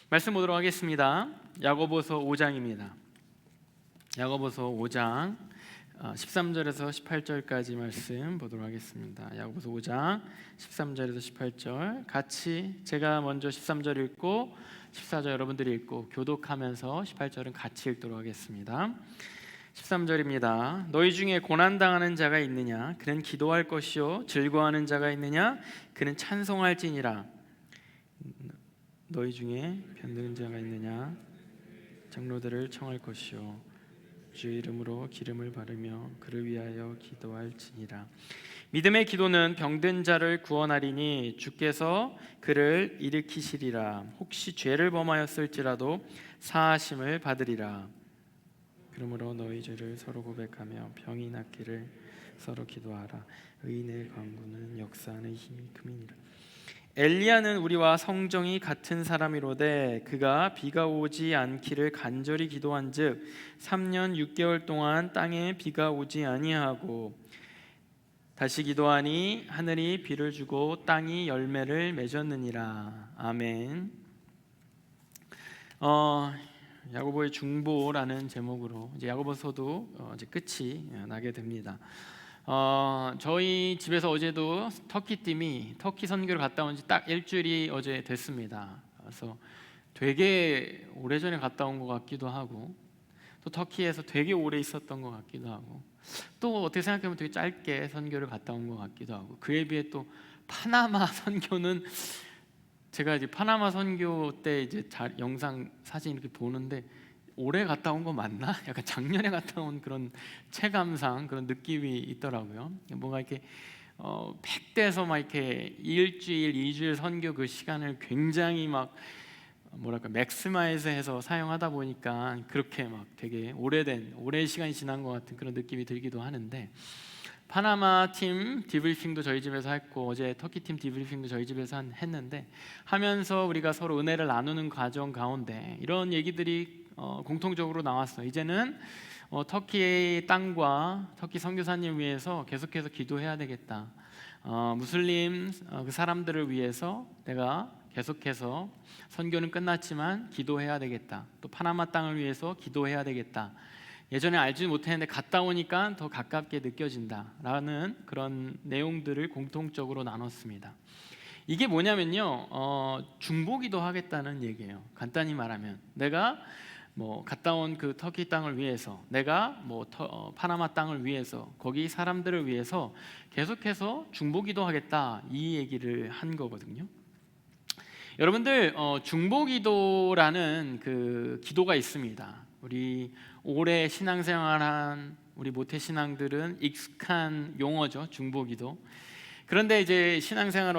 말씀 보도록 하겠습니다. 야고보서 5장입니다. 야고보서 5장 13절에서 18절까지 말씀 보도록 하겠습니다. 야고보서 5장 13절에서 18절 같이 제가 먼저 13절 읽고 14절 여러분들이 읽고 교독하면서 18절은 같이 읽도록 하겠습니다. 13절입니다. 너희 중에 고난당하는 자가 있느냐? 그는 기도할 것이요 즐거워하는 자가 있느냐? 그는 찬송할지니라. 너희 중에 변드는 자가 있느냐? 장로들을 청할 것이요 주의 이름으로 기름을 바르며 그를 위하여 기도할지니라. 믿음의 기도는 병든 자를 구원하리니 주께서 그를 일으키시리라. 혹시 죄를 범하였을지라도 사하심을 받으리라. 그러므로 너희 죄를 서로 고백하며 병이 낫기를 서로 기도하라. 의인의 간구는 역사하는 힘이 큼이니라. 엘리야는 우리와 성정이 같은 사람이로되 그가 비가 오지 않기를 간절히 기도한즉 3년 6개월 동안 땅에 비가 오지 아니하고 다시 기도하니 하늘이 비를 주고 땅이 열매를 맺었느니라. 아멘. 야고보의 중보라는 제목으로 이제 야고보서도 이제 끝이 나게 됩니다. 저희 집에서 어제도 터키팀이 터키 선교를 갔다 온 지 딱 일주일이 어제 됐습니다. 그래서 되게 오래전에 갔다 온 것 같기도 하고 또 터키에서 되게 오래 있었던 것 같기도 하고 또 어떻게 생각하면 되게 짧게 선교를 갔다 온 것 같기도 하고 그에 비해 또 파나마 선교는 제가 이제 파나마 선교 때 이제 영상 사진 이렇게 보는데 올해 갔다 온 거 맞나? 약간 작년에 갔다 온 그런 체감상 그런 느낌이 있더라고요. 뭔가 이렇게 팩돼서 막 이렇게 일주일, 2주일 선교 그 시간을 굉장히 막 뭐랄까 맥스마이즈해서 사용하다 보니까 그렇게 막 되게 오랜 시간이 지난 것 같은 그런 느낌이 들기도 하는데 파나마 팀 디브리핑도 저희 집에서 했고 어제 터키 팀 디브리핑도 저희 집에서 했는데 하면서 우리가 서로 은혜를 나누는 과정 가운데 이런 얘기들이 공통적으로 나왔어요. 이제는 터키의 땅과 터키 선교사님 위해서 계속해서 기도해야 되겠다. 무슬림 그 사람들을 위해서 내가 계속해서 선교는 끝났지만 기도해야 되겠다. 또 파나마 땅을 위해서 기도해야 되겠다. 예전에 알지 못했는데 갔다 오니까 더 가깝게 느껴진다라는 그런 내용들을 공통적으로 나눴습니다. 이게 뭐냐면요, 중보기도 하겠다는 얘기예요. 간단히 말하면 내가 뭐 갔다 온 그 터키 땅을 위해서, 내가 뭐 파나마 땅을 위해서, 거기 사람들을 위해서 계속해서 중보기도 하겠다 이 얘기를 한 거거든요. 여러분들 중보기도라는 그 기도가 있습니다. 우리 오래 신앙생활한 우리 모태신앙들은 익숙한 용어죠. 중보기도. 그런데 이제 신앙생활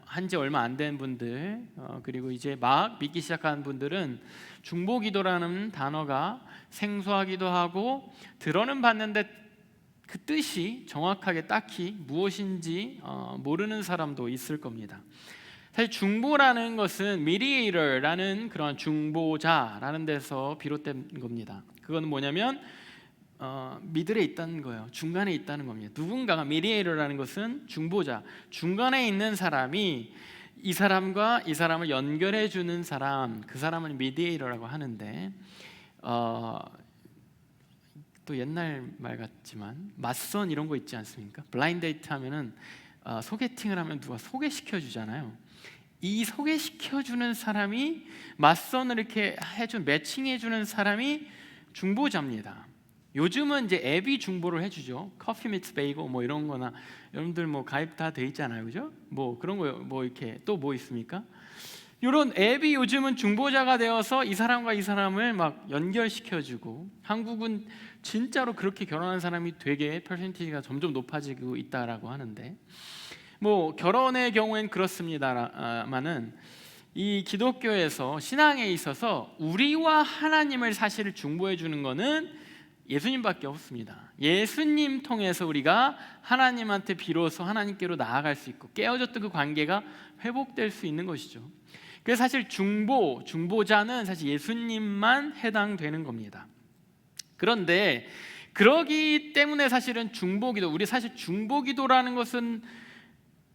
한지 얼마 안 된 분들 그리고 이제 막 믿기 시작한 분들은 중보기도라는 단어가 생소하기도 하고 들어는 봤는데 그 뜻이 정확하게 딱히 무엇인지 모르는 사람도 있을 겁니다. 사실 중보라는 것은 mediator라는 그런 중보자라는 데서 비롯된 겁니다. 그건 뭐냐면 미들에 있다는 거예요. 중간에 있다는 겁니다. 누군가가 mediator라는 것은 중보자, 중간에 있는 사람이 이 사람과 이 사람을 연결해 주는 사람, 그 사람을 mediator라고 하는데 또 옛날 말 같지만 맞선 이런 거 있지 않습니까? 블라인드 데이트 하면은 소개팅을 하면 누가 소개시켜 주잖아요. 이 소개시켜주는 사람이 맞선을 이렇게 매칭해주는 사람이 중보자입니다. 요즘은 이제 앱이 중보를 해주죠. 커피 미츠 베이고 뭐 이런 거나 여러분들 뭐 가입 다 돼 있잖아요, 그죠? 뭐 그런 거 뭐 이렇게 또 뭐 있습니까? 이런 앱이 요즘은 중보자가 되어서 이 사람과 이 사람을 막 연결시켜주고 한국은 진짜로 그렇게 결혼한 사람이 되게 퍼센티지가 점점 높아지고 있다라고 하는데 뭐 결혼의 경우엔 그렇습니다만은 이 기독교에서 신앙에 있어서 우리와 하나님을 사실 중보해 주는 것은 예수님밖에 없습니다. 예수님 통해서 우리가 하나님한테 비로소 하나님께로 나아갈 수 있고 깨어졌던 그 관계가 회복될 수 있는 것이죠. 그래서 사실 중보자는 사실 예수님만 해당되는 겁니다. 그런데 그러기 때문에 사실은 중보기도, 우리 사실 중보기도라는 것은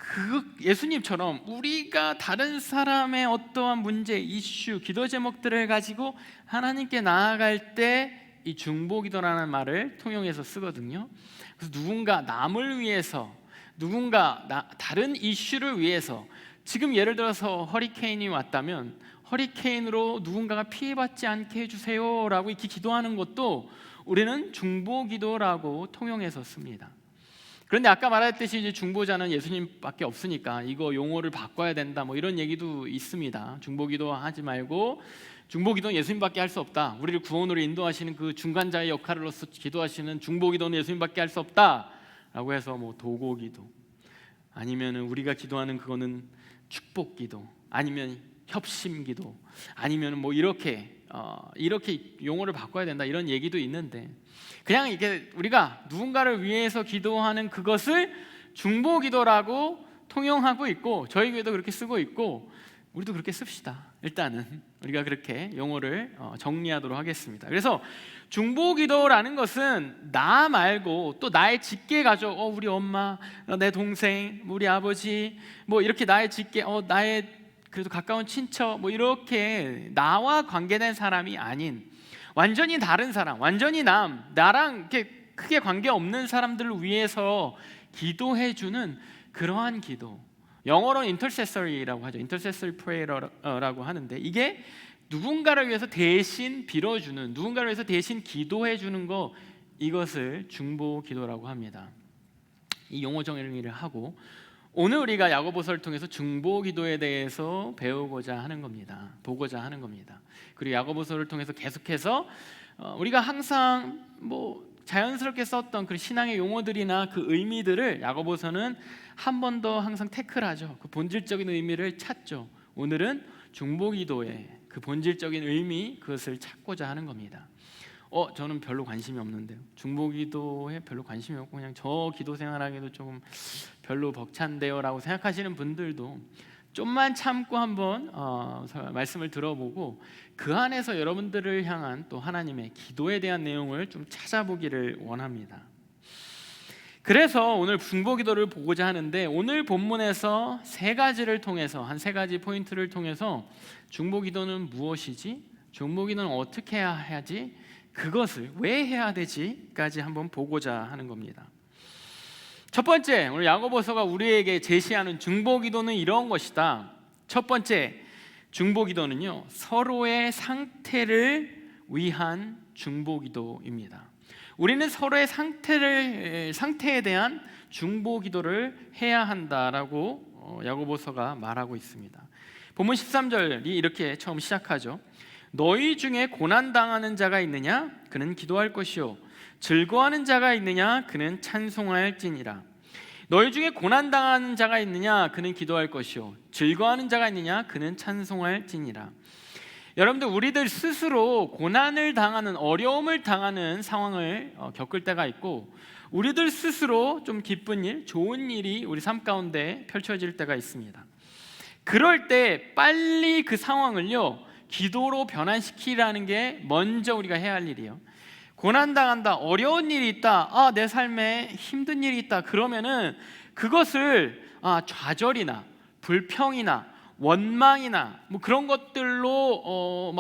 그 예수님처럼 우리가 다른 사람의 어떠한 문제, 이슈, 기도 제목들을 가지고 하나님께 나아갈 때 이 중보기도라는 말을 통용해서 쓰거든요. 그래서 누군가 남을 위해서, 누군가 다른 이슈를 위해서, 지금 예를 들어서 허리케인이 왔다면 허리케인으로 누군가가 피해받지 않게 해주세요 라고 이렇게 기도하는 것도 우리는 중보기도라고 통용해서 씁니다. 그런데 아까 말했듯이 이제 중보자는 예수님밖에 없으니까 이거 용어를 바꿔야 된다 뭐 이런 얘기도 있습니다. 중보기도 하지 말고 중보기도는 예수님밖에 할 수 없다. 우리를 구원으로 인도하시는 그 중간자의 역할로서 기도하시는 중보기도는 예수님밖에 할 수 없다라고 해서 뭐 도고기도, 아니면은 우리가 기도하는 그거는 축복기도, 아니면 협심기도, 아니면은 뭐 이렇게 용어를 바꿔야 된다 이런 얘기도 있는데, 그냥 이게 우리가 누군가를 위해서 기도하는 그것을 중보기도라고 통용하고 있고 저희 교회도 그렇게 쓰고 있고 우리도 그렇게 씁시다. 일단은 우리가 그렇게 용어를 정리하도록 하겠습니다. 그래서 중보기도라는 것은 나 말고 또 나의 직계 가족, 우리 엄마, 내 동생, 우리 아버지, 뭐 이렇게 나의 직계, 나의 그래도 가까운 친척, 뭐 이렇게 나와 관계된 사람이 아닌 완전히 다른 사람, 완전히 나랑 이렇게 크게 관계없는 사람들을 위해서 기도해주는 그러한 기도, 영어로는 intercessory라고 하죠. intercessory prayer라고 하는데, 이게 누군가를 위해서 대신 빌어주는, 누군가를 위해서 대신 기도해주는 거, 이것을 중보기도라고 합니다. 이 용어 정리를 하고 오늘 우리가 야고보서를 통해서 중보기도에 대해서 배우고자 하는 겁니다. 보고자 하는 겁니다. 그리고 야고보서를 통해서 계속해서 우리가 항상 뭐 자연스럽게 썼던 그 신앙의 용어들이나 그 의미들을 야고보서는 한 번 더 항상 태클하죠. 그 본질적인 의미를 찾죠. 오늘은 중보기도의 그 본질적인 의미, 그것을 찾고자 하는 겁니다. 저는 별로 관심이 없는데요. 중보기도에 별로 관심이 없고 그냥 저 기도 생활하기도 조금 별로 벅찬데요 라고 생각하시는 분들도 좀만 참고 한번 말씀을 들어보고 그 안에서 여러분들을 향한 또 하나님의 기도에 대한 내용을 좀 찾아보기를 원합니다. 그래서 오늘 중보기도를 보고자 하는데, 오늘 본문에서 세 가지를 통해서, 한 세 가지 포인트를 통해서 중보기도는 무엇이지? 중보기도는 어떻게 해야 하지? 그것을 왜 해야 되지까지 한번 보고자 하는 겁니다. 첫 번째, 오늘 야고보서가 우리에게 제시하는 중보기도는 이런 것이다. 첫 번째, 중보기도는요, 서로의 상태를 위한 중보기도입니다. 우리는 서로의 상태에 대한 중보기도를 해야 한다라고 야고보서가 말하고 있습니다. 본문 13절이 이렇게 처음 시작하죠. 너희 중에 고난당하는 자가 있느냐? 그는 기도할 것이요 즐거워하는 자가 있느냐? 그는 찬송할지니라. 너희 중에 고난당하는 자가 있느냐? 그는 기도할 것이요 즐거워하는 자가 있느냐? 그는 찬송할지니라. 여러분들, 우리들 스스로 고난을 당하는, 어려움을 당하는 상황을 겪을 때가 있고, 우리들 스스로 좀 기쁜 일, 좋은 일이 우리 삶 가운데 펼쳐질 때가 있습니다. 그럴 때 빨리 그 상황을요 기도로 변환시키라는 게 먼저 우리가 해야 할 일이에요. 고난당한다, 어려운 일이 있다, 내 삶에 힘든 일이 있다, 그러면은 그것을 좌절이나 불평이나 원망이나 뭐 그런 것들로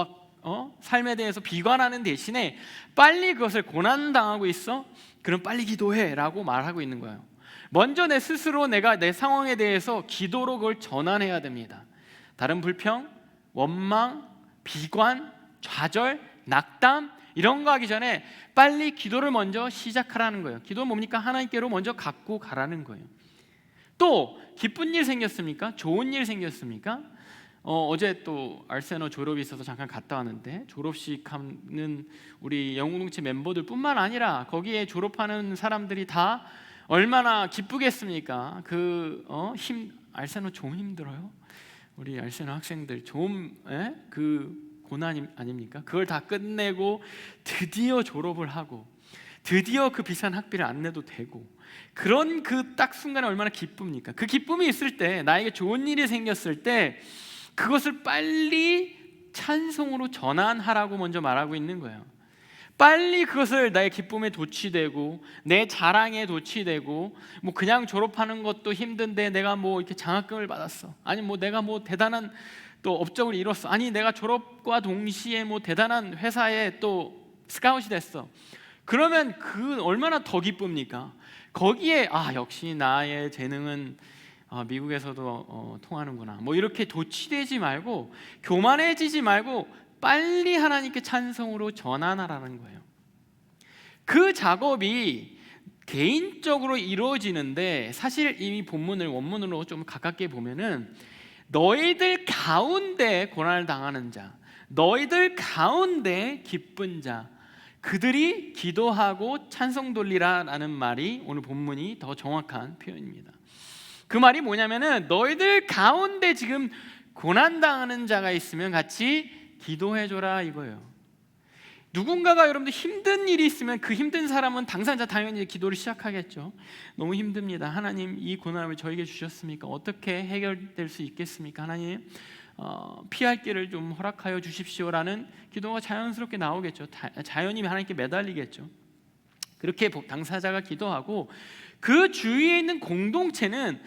삶에 대해서 비관하는 대신에 빨리 그것을 고난당하고 있어? 그럼 빨리 기도해 라고 말하고 있는 거예요. 먼저 내 스스로 내가 내 상황에 대해서 기도로 그걸 전환해야 됩니다. 다른 불평, 원망, 비관, 좌절, 낙담 이런 거 하기 전에 빨리 기도를 먼저 시작하라는 거예요. 기도는 뭡니까? 하나님께로 먼저 갖고 가라는 거예요. 또 기쁜 일 생겼습니까? 좋은 일 생겼습니까? 어제 또 알세너 졸업이 있어서 잠깐 갔다 왔는데, 졸업식 하는 우리 영웅동체 멤버들뿐만 아니라 거기에 졸업하는 사람들이 다 얼마나 기쁘겠습니까? 알세너 좀 힘들어요? 우리 알세너 학생들 그 고난 아닙니까? 그걸 다 끝내고 드디어 졸업을 하고 드디어 그 비싼 학비를 안 내도 되고, 그런 그 딱 순간에 얼마나 기쁩니까? 그 기쁨이 있을 때, 나에게 좋은 일이 생겼을 때 그것을 빨리 찬송으로 전환하라고 먼저 말하고 있는 거예요. 빨리 그것을 나의 기쁨에 도취되고 내 자랑에 도취되고, 뭐 그냥 졸업하는 것도 힘든데 내가 뭐 이렇게 장학금을 받았어, 아니 뭐 내가 뭐 대단한 또 업적을 이뤘어, 아니 내가 졸업과 동시에 뭐 대단한 회사에 또 스카웃이 됐어. 그러면 그 얼마나 더 기쁩니까? 거기에 역시 나의 재능은 미국에서도 통하는구나, 뭐 이렇게 도취되지 말고 교만해지지 말고 빨리 하나님께 찬송으로 전환하라는 거예요. 그 작업이 개인적으로 이루어지는데, 사실 이미 본문을 원문으로 좀 가깝게 보면은 너희들 가운데 고난을 당하는 자, 너희들 가운데 기쁜 자, 그들이 기도하고 찬송 돌리라라는 말이 오늘 본문이 더 정확한 표현입니다. 그 말이 뭐냐면은 너희들 가운데 지금 고난당하는 자가 있으면 같이 기도해줘라 이거예요. 누군가가 여러분들 힘든 일이 있으면 그 힘든 사람은 당사자 당연히 기도를 시작하겠죠. 너무 힘듭니다. 하나님, 이 고난을 저에게 주셨습니까? 어떻게 해결될 수 있겠습니까? 하나님, 피할 길을 좀 허락하여 주십시오라는 기도가 자연스럽게 나오겠죠. 자연히 하나님께 매달리겠죠. 그렇게 당사자가 기도하고 그 주위에 있는 공동체는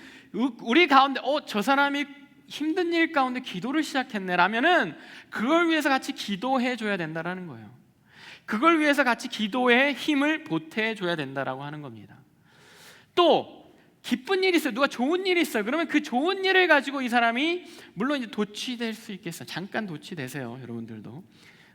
우리 가운데 저 사람이 힘든 일 가운데 기도를 시작했네 라면은 그걸 위해서 같이 기도해 줘야 된다라는 거예요. 그걸 위해서 같이 기도에 힘을 보태 줘야 된다라고 하는 겁니다. 또 기쁜 일이 있어요. 누가 좋은 일이 있어요. 그러면 그 좋은 일을 가지고 이 사람이 물론 이제 도취될 수 있겠어요. 잠깐 도취되세요. 여러분들도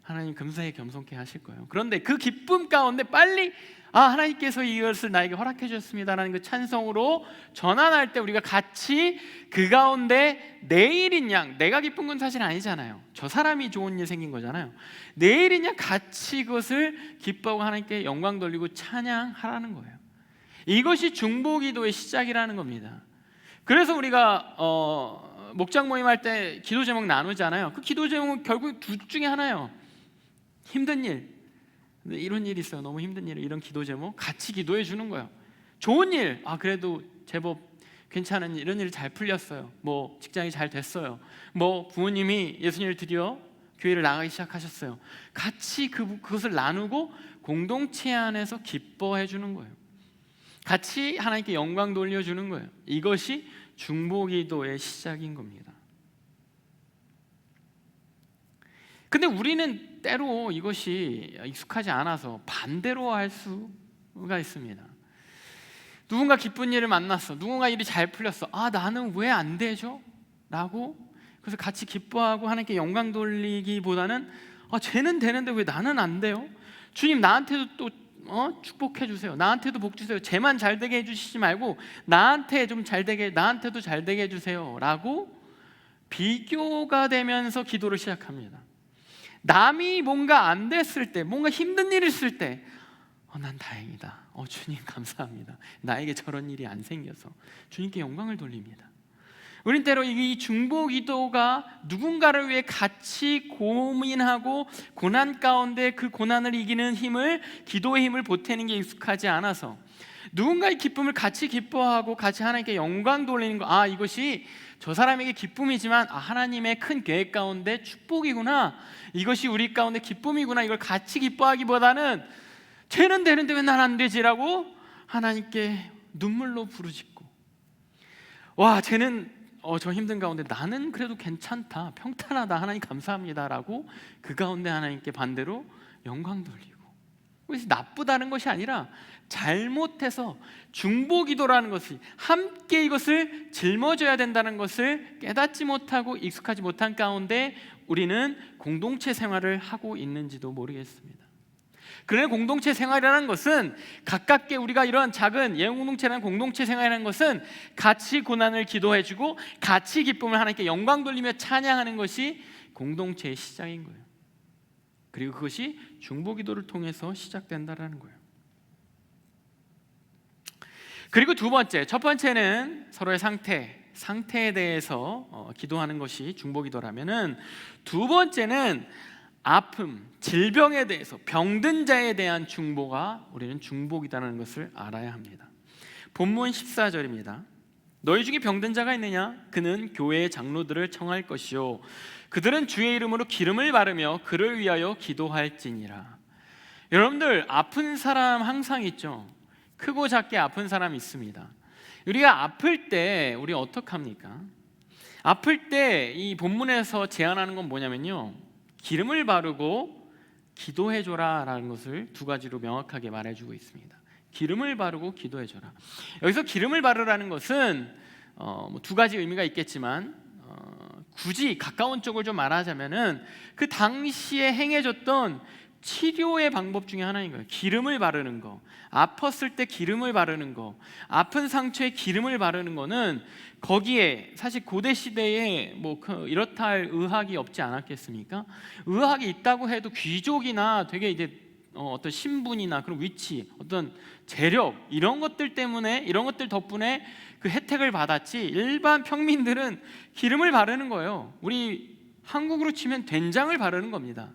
하나님 금사에 겸손케 하실 거예요. 그런데 그 기쁨 가운데 빨리 하나님께서 이것을 나에게 허락해 주셨습니다라는 그 찬송으로 전환할 때 우리가 같이 그 가운데 내일인 양, 내가 기쁜 건 사실 아니잖아요. 저 사람이 좋은 일 생긴 거잖아요. 내일인 양 같이 그것을 기뻐하고 하나님께 영광 돌리고 찬양하라는 거예요. 이것이 중보기도의 시작이라는 겁니다. 그래서 우리가 목장 모임할 때 기도 제목 나누잖아요. 그 기도 제목은 결국 둘 중에 하나예요. 힘든 일, 이런 일이 있어요. 너무 힘든 일, 이런 기도 제목 같이 기도해 주는 거예요. 좋은 일, 그래도 제법 괜찮은 일, 이런 일 잘 풀렸어요. 뭐 직장이 잘 됐어요. 뭐 부모님이 예수님을 드디어 교회를 나가기 시작하셨어요. 같이 그것을 나누고 공동체 안에서 기뻐해 주는 거예요. 같이 하나님께 영광 돌려주는 거예요. 이것이 중보기도의 시작인 겁니다. 근데 우리는 때로 이것이 익숙하지 않아서 반대로 할 수가 있습니다. 누군가 기쁜 일을 만났어, 누군가 일이 잘 풀렸어. 나는 왜 안 되죠? 라고 그래서 같이 기뻐하고 하나님께 영광 돌리기보다는 쟤는 되는데 왜 나는 안 돼요? 주님 나한테도 또 축복해 주세요. 나한테도 복 주세요. 쟤만 잘 되게 해주시지 말고 나한테 좀 잘 되게, 나한테도 잘 되게 해주세요 라고 비교가 되면서 기도를 시작합니다. 남이 뭔가 안 됐을 때, 뭔가 힘든 일이 있을 때 난 다행이다. 주님 감사합니다. 나에게 저런 일이 안 생겨서 주님께 영광을 돌립니다. 우린 때로 이 중보기도가 누군가를 위해 같이 고민하고 고난 가운데 그 고난을 이기는 힘을, 기도의 힘을 보태는 게 익숙하지 않아서 누군가의 기쁨을 같이 기뻐하고 같이 하나님께 영광 돌리는 거, 이것이 저 사람에게 기쁨이지만 하나님의 큰 계획 가운데 축복이구나, 이것이 우리 가운데 기쁨이구나, 이걸 같이 기뻐하기보다는 쟤는 되는데 왜 난 안 되지라고 하나님께 눈물로 부르짖고, 쟤는 저 힘든 가운데 나는 그래도 괜찮다, 평탄하다, 하나님 감사합니다라고 그 가운데 하나님께 반대로 영광 돌리고. 그것이 나쁘다는 것이 아니라 잘못해서 중보기도라는 것이 함께 이것을 짊어져야 된다는 것을 깨닫지 못하고 익숙하지 못한 가운데 우리는 공동체 생활을 하고 있는지도 모르겠습니다. 그러나 공동체 생활이라는 것은, 가깝게 우리가 이런 작은 예언 공동체라는 공동체 생활이라는 것은 같이 고난을 기도해주고 같이 기쁨을 하나님께 영광 돌리며 찬양하는 것이 공동체의 시작인 거예요. 그리고 그것이 중보기도를 통해서 시작된다라는 거예요. 그리고 두 번째, 첫 번째는 서로의 상태에 대해서 기도하는 것이 중보기도라면은, 두 번째는 아픔, 질병에 대해서, 병든 자에 대한 중보가 우리는 중보기도라는 것을 알아야 합니다. 본문 14절입니다. 너희 중에 병든 자가 있느냐? 그는 교회의 장로들을 청할 것이요, 그들은 주의 이름으로 기름을 바르며 그를 위하여 기도할지니라. 여러분들 아픈 사람 항상 있죠. 크고 작게 아픈 사람 있습니다. 우리가 아플 때 우리 어떻게 합니까? 아플 때 이 본문에서 제안하는 건 뭐냐면요, 기름을 바르고 기도해줘라 라는 것을 두 가지로 명확하게 말해주고 있습니다. 기름을 바르고 기도해줘라. 여기서 기름을 바르라는 것은 두 가지 의미가 있겠지만 굳이 가까운 쪽을 좀 말하자면은 그 당시에 행해졌던 치료의 방법 중에 하나인 거예요. 기름을 바르는 거, 아팠을 때 기름을 바르는 거, 아픈 상처에 기름을 바르는 거는 거기에 사실 고대 시대에 뭐 이렇다 할 의학이 없지 않았겠습니까? 의학이 있다고 해도 귀족이나 되게 이제 어떤 신분이나 그런 위치, 어떤 재력 이런 것들 때문에, 이런 것들 덕분에 그 혜택을 받았지, 일반 평민들은 기름을 바르는 거예요. 우리 한국으로 치면 된장을 바르는 겁니다.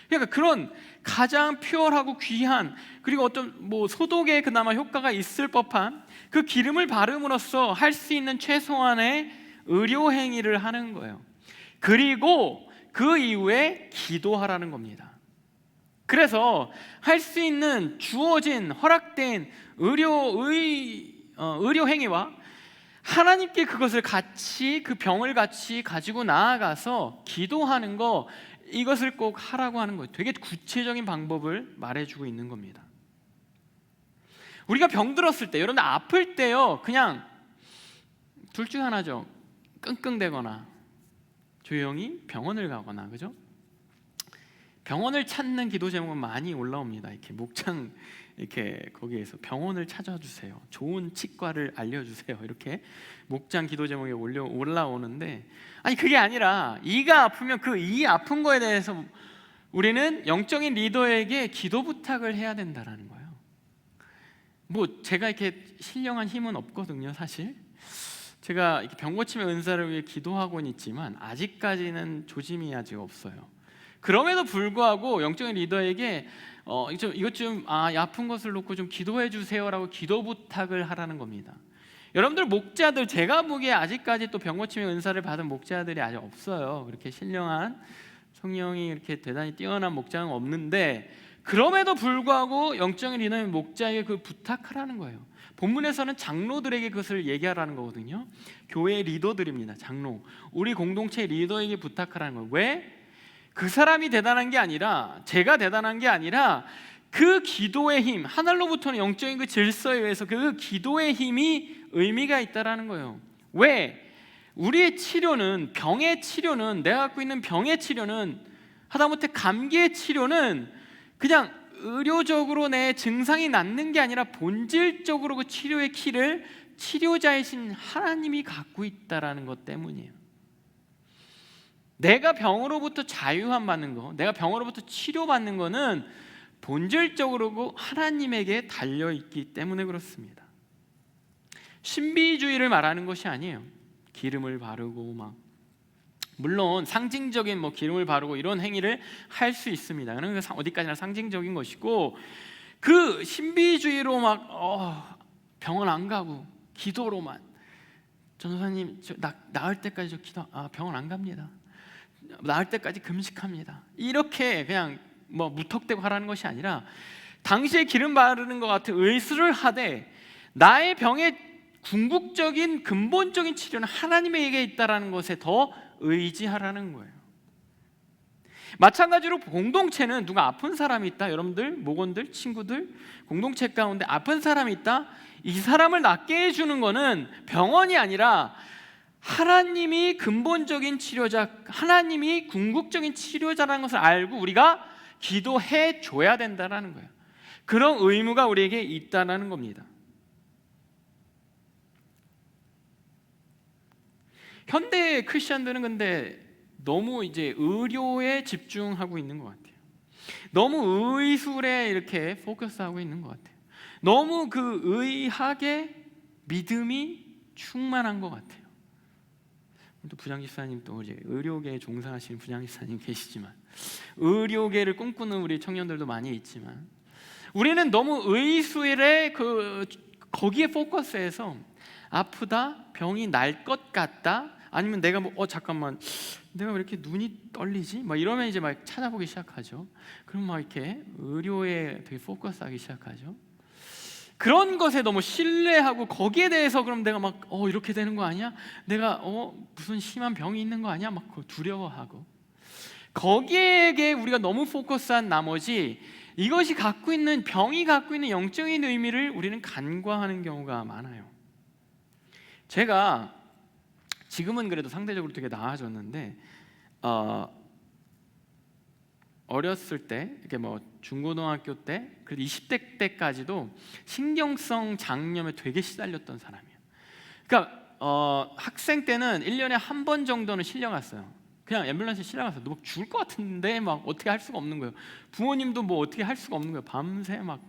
그러니까 그런 가장 퓨어하고 귀한, 그리고 어떤 뭐 소독에 그나마 효과가 있을 법한 그 기름을 바름으로써 할 수 있는 최소한의 의료 행위를 하는 거예요. 그리고 그 이후에 기도하라는 겁니다. 그래서 할 수 있는 주어진 허락된 의료 행위와 하나님께 그것을 같이, 그 병을 같이 가지고 나아가서 기도하는 거, 이것을 꼭 하라고 하는 거예요. 되게 구체적인 방법을 말해주고 있는 겁니다. 우리가 병들었을 때, 여러분들 아플 때요, 그냥 둘 중 하나죠. 끙끙대거나 조용히 병원을 가거나, 그죠? 병원을 찾는 기도 제목은 많이 올라옵니다. 이렇게 목장 이렇게 거기에서 병원을 찾아주세요, 좋은 치과를 알려주세요, 이렇게 목장 기도 제목에 올라오는데, 아니 그게 아니라 이가 아프면 그 이 아픈 거에 대해서 우리는 영적인 리더에게 기도 부탁을 해야 된다라는 거예요. 뭐 제가 이렇게 신령한 힘은 없거든요. 사실 제가 이렇게 병 고침의 은사를 위해 기도하고는 있지만 아직까지는 조짐이 아직 없어요. 그럼에도 불구하고 영적인 리더에게 이것 좀 아픈 것을 놓고 좀 기도해 주세요라고 기도 부탁을 하라는 겁니다. 여러분들 목자들, 제가 보기에 아직까지 또 병 고침의 은사를 받은 목자들이 아직 없어요. 그렇게 신령한 성령이 이렇게 대단히 뛰어난 목자는 없는데, 그럼에도 불구하고 영적인 리더는 목자에게 그 부탁하라는 거예요. 본문에서는 장로들에게 그것을 얘기하라는 거거든요. 교회의 리더들입니다. 장로, 우리 공동체 리더에게 부탁하라는 거예요. 왜? 그 사람이 대단한 게 아니라, 제가 대단한 게 아니라 그 기도의 힘, 하늘로부터는 영적인 그 질서에 의해서 그 기도의 힘이 의미가 있다라는 거예요. 왜? 우리의 치료는, 병의 치료는, 내가 갖고 있는 병의 치료는, 하다못해 감기의 치료는 그냥 의료적으로 내 증상이 낫는 게 아니라 본질적으로 그 치료의 키를 치료자이신 하나님이 갖고 있다라는 것 때문이에요. 내가 병으로부터 자유함 받는 거, 내가 병으로부터 치료받는 거는 본질적으로 하나님에게 달려있기 때문에 그렇습니다. 신비주의를 말하는 것이 아니에요. 기름을 바르고 물론 상징적인 기름을 바르고 이런 행위를 할 수 있습니다. 그런 게 어디까지나 상징적인 것이고, 그 신비주의로 병원 안 가고 기도로만, 전도사님 나을 때까지 병원 안 갑니다, 나을 때까지 금식합니다, 이렇게 그냥 무턱대고 하라는 것이 아니라, 당시에 기름 바르는 것 같은 의술을 하되 나의 병의 궁극적인 근본적인 치료는 하나님에게 있다라는 것에 더 의지하라는 거예요. 마찬가지로 공동체는 누가 아픈 사람이 있다, 여러분들 목원들 친구들 공동체 가운데 아픈 사람이 있다, 이 사람을 낫게 해주는 것은 병원이 아니라 하나님이 근본적인 치료자, 하나님이 궁극적인 치료자라는 것을 알고 우리가 기도해 줘야 된다는 거예요. 그런 의무가 우리에게 있다는 겁니다. 현대 크리스천들은 근데 너무 이제 의료에 집중하고 있는 것 같아요. 너무 의술에 이렇게 포커스하고 있는 것 같아요. 너무 그 의학에 믿음이 충만한 것 같아요. 또 부장집사님, 또 이제 의료계에 종사하시는 부장집사님 계시지만, 의료계를 꿈꾸는 우리 청년들도 많이 있지만, 우리는 너무 의술에 거기에 포커스해서 아프다, 병이 날 것 같다, 아니면 내가 뭐 잠깐만 내가 왜 이렇게 눈이 떨리지? 막 이러면 이제 막 찾아보기 시작하죠. 그럼 막 이렇게 의료에 되게 포커스하기 시작하죠. 그런 것에 너무 신뢰하고 거기에 대해서 그럼 내가 막 이렇게 되는 거 아니야? 내가 무슨 심한 병이 있는 거 아니야? 막 두려워하고 거기에 우리가 너무 포커스한 나머지 이것이 갖고 있는 병이 갖고 있는 영적인 의미를 우리는 간과하는 경우가 많아요. 제가 지금은 그래도 상대적으로 되게 나아졌는데 어렸을 때 이렇게 뭐 중고등학교 때 그래도 20대 때까지도 신경성 장염에 되게 시달렸던 사람이에요. 그러니까 학생 때는 1년에 한 번 정도는 실려갔어요. 그냥 앰뷸런스에 실려가서 너 막 죽을 것 같은데 막 어떻게 할 수가 없는 거예요. 부모님도 뭐 어떻게 할 수가 없는 거예요. 밤새 막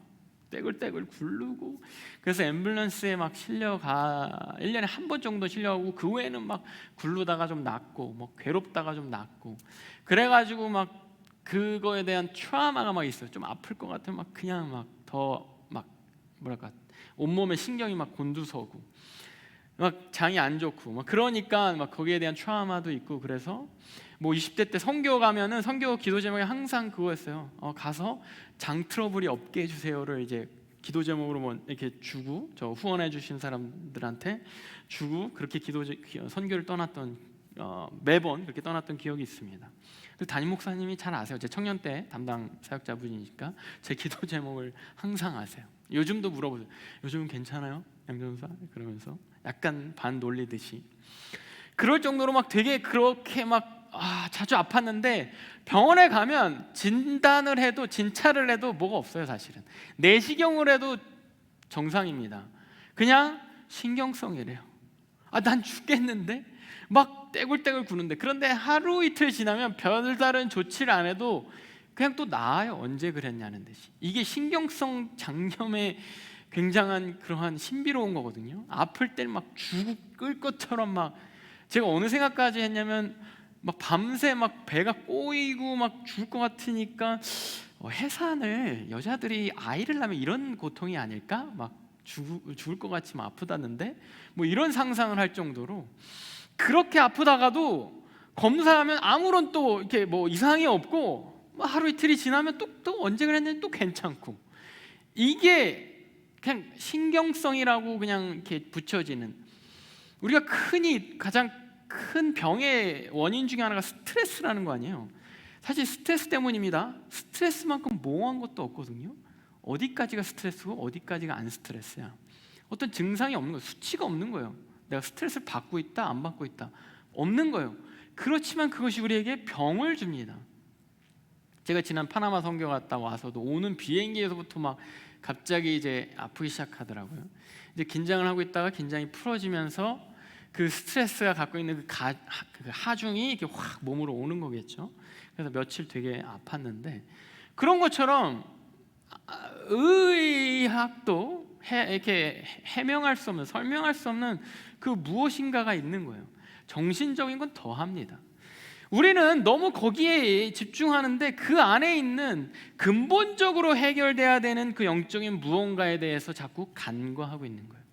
떼굴떼굴 굴르고. 그래서 앰뷸런스에 막 실려가 1년에 한 번 정도 실려가고 그 외에는 막 굴르다가 좀 낫고 뭐 괴롭다가 좀 낫고 그래가지고 막 그거에 대한 트라우마가 막 있어요. 좀 아플 것 같으면 막 그냥 막 더 막 뭐랄까 온몸에 신경이 막 곤두서고 막 장이 안 좋고 막 그러니까 막 거기에 대한 트라우마도 있고. 그래서 뭐 20대 때 선교 가면은 선교 기도 제목이 항상 그거였어요. 가서 장 트러블이 없게 해주세요를 이제 기도 제목으로 뭐 이렇게 주고 저 후원해 주신 사람들한테 주고 그렇게 선교를 떠났던 매번 그렇게 떠났던 기억이 있습니다. 담임 목사님이 잘 아세요. 제 청년 때 담당 사역자분이니까 제 기도 제목을 항상 아세요. 요즘도 물어보세요. 요즘은 괜찮아요? 양전사? 그러면서 약간 반 놀리듯이 그럴 정도로 막 되게 그렇게 막 자주 아팠는데 병원에 가면 진단을 해도 진찰을 해도 뭐가 없어요. 사실은 내시경을 해도 정상입니다. 그냥 신경성이래요. 난 죽겠는데 막 떼굴떼굴 구는데 그런데 하루 이틀 지나면 별다른 조치를 안 해도 그냥 또 나아요. 언제 그랬냐는 듯이. 이게 신경성 장염의 굉장한 그러한 신비로운 거거든요. 아플 때는 막 죽을 것처럼 막 제가 어느 생각까지 했냐면 막 밤새 막 배가 꼬이고 막 죽을 것 같으니까 해산을 여자들이 아이를 낳으면 이런 고통이 아닐까? 막 죽을 것 같이 막 아프다는데 뭐 이런 상상을 할 정도로 그렇게 아프다가도 검사하면 아무런 또 이렇게 뭐 이상이 없고 하루 이틀이 지나면 또 언제 그랬는지 또 괜찮고 이게 그냥 신경성이라고 그냥 이렇게 붙여지는 우리가 가장 큰 병의 원인 중에 하나가 스트레스라는 거 아니에요. 사실 스트레스 때문입니다. 스트레스만큼 모호한 것도 없거든요. 어디까지가 스트레스고 어디까지가 안 스트레스야. 어떤 증상이 없는 거예요. 수치가 없는 거예요. 내가 스트레스를 받고 있다 안 받고 있다 없는 거예요. 그렇지만 그것이 우리에게 병을 줍니다. 제가 지난 파나마 선교 갔다 와서도 오는 비행기에서부터 막 갑자기 이제 아프기 시작하더라고요. 이제 긴장을 하고 있다가 긴장이 풀어지면서 그 스트레스가 갖고 있는 그 하중이 이렇게 확 몸으로 오는 거겠죠. 그래서 며칠 되게 아팠는데 그런 것처럼 의학도 이렇게 해명할 수 없는 설명할 수 없는 그 무엇인가가 있는 거예요. 정신적인 건 더합니다. 우리는 너무 거기에 집중하는데 그 안에 있는 근본적으로 해결돼야 되는 그 영적인 무언가에 대해서 자꾸 간과하고 있는 거예요.